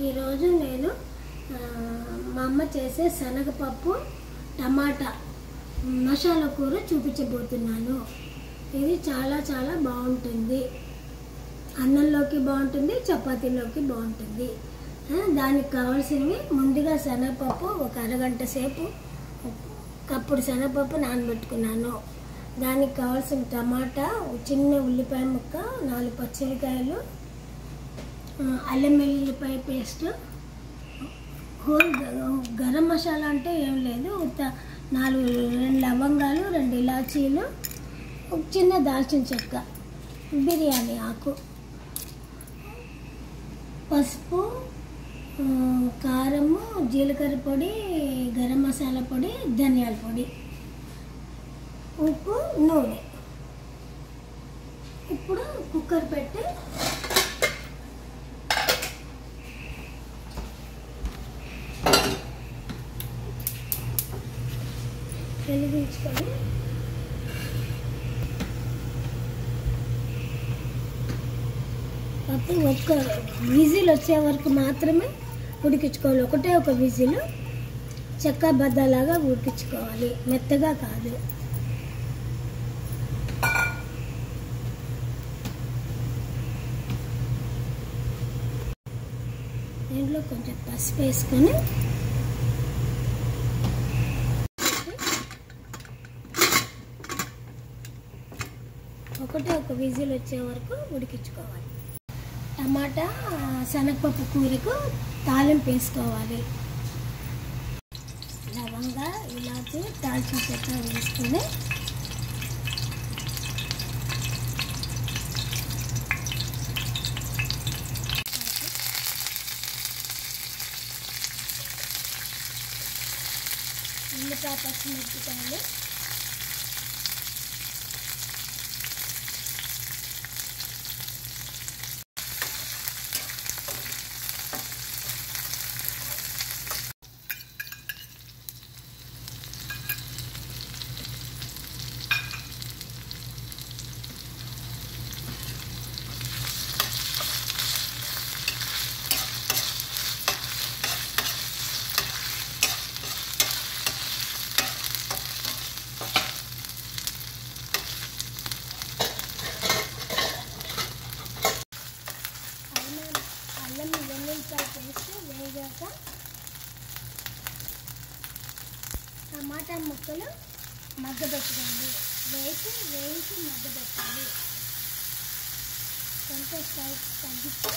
ఈరోజు నేను మా అమ్మ చేసే శనగపప్పు టమాటా మసాలా కూర చూపించబోతున్నాను. ఇది చాలా చాలా బాగుంటుంది. అన్నంలోకి బాగుంటుంది, చపాతీలోకి బాగుంటుంది. దానికి కావాల్సినవి ముందుగా శనగపప్పు ఒక అరగంట సేపు కప్పుడు శనగపప్పు నానబెట్టుకున్నాను. దానికి కావాల్సిన టమాటా, చిన్న ఉల్లిపాయ ముక్క, 4 పచ్చిమిరకాయలు, అల్లం వెల్లుల్లిపాయ పేస్ట్, హోల్ గరం మసాలా అంటే ఏం లేదు, 2 లవంగాలు, 2 ఇలాచీలు, ఒక చిన్న దాల్చిన చెక్క, బిర్యానీ ఆకు, పసుపు, కారము, జీలకర్ర పొడి, గరం మసాలా పొడి, ధనియాల పొడి, ఉప్పు, నూనె. ఇప్పుడు కుక్కర్ పెట్టి వెలిగించుకొని పప్పు ఒక్క విజిల్ వచ్చే వరకు మాత్రమే ఉడికించుకోవాలి. ఒకటే ఒక విజిల్, చెక్క బద్దలాగా ఉడికించుకోవాలి, మెత్తగా కాదు. దీంట్లో కొంచెం పసుపు వేసుకొని ఒకటే ఒక విజిల్ వచ్చే వరకు ఉడికించుకోవాలి. టమాటా శనగపప్పు కూరకు తాలింపు వేసుకోవాలి. లవంగా, ఇలాచి, దాల్చిన చెక్క వేసుకుని ఉల్లిపాయ, పచ్చిమిరపకాయలు, అల్లం వెల్లుల్లిపాయ పేస్ట్ వేగాక టమాటా ముక్కలు మగ్గబెట్టుకోండి. వేయించి మగ్గబెట్టాలి. కొంచెం స్టవ్ తగ్గించి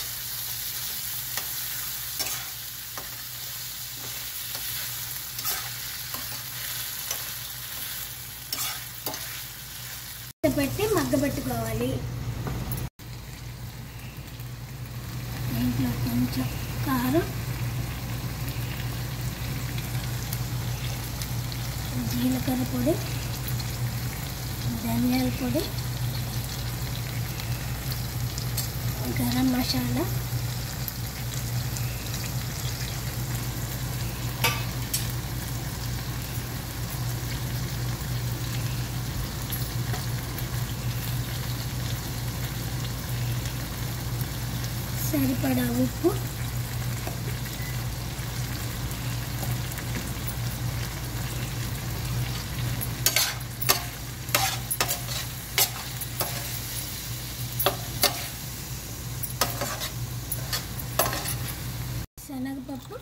పెట్టి మగ్గబెట్టుకోవాలి. దీంట్లో కొంచెం కారం, జీలకర్ర పొడి, ధనియాల పొడి, గరం మసాలా, సరిపడా ఉప్పు, శనగపప్పు,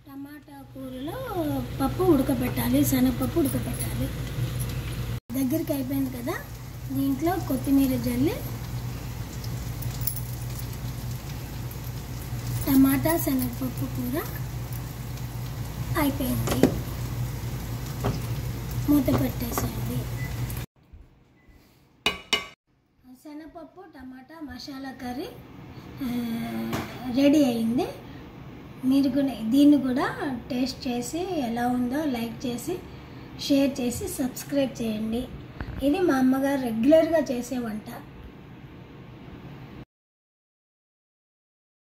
టమాటా కూరలో పప్పు ఉడకబెట్టాలి, శనగపప్పు ఉడకబెట్టాలి. దగ్గరికి అయిపోయింది కదా, దీంట్లో కొత్తిమీర జల్లి టమాటా శనగపప్పు కూర అయిపోయింది. మూత పెట్టేసేయండి. శనగపప్పు టమాటా మసాలా కర్రీ రెడీ అయింది. మీరు కూడా దీన్ని కూడా టేస్ట్ చేసి ఎలా ఉందో లైక్ చేసి షేర్ చేసి సబ్స్క్రైబ్ చేయండి. ఇది మా అమ్మగారు రెగ్యులర్గా చేసే వంట.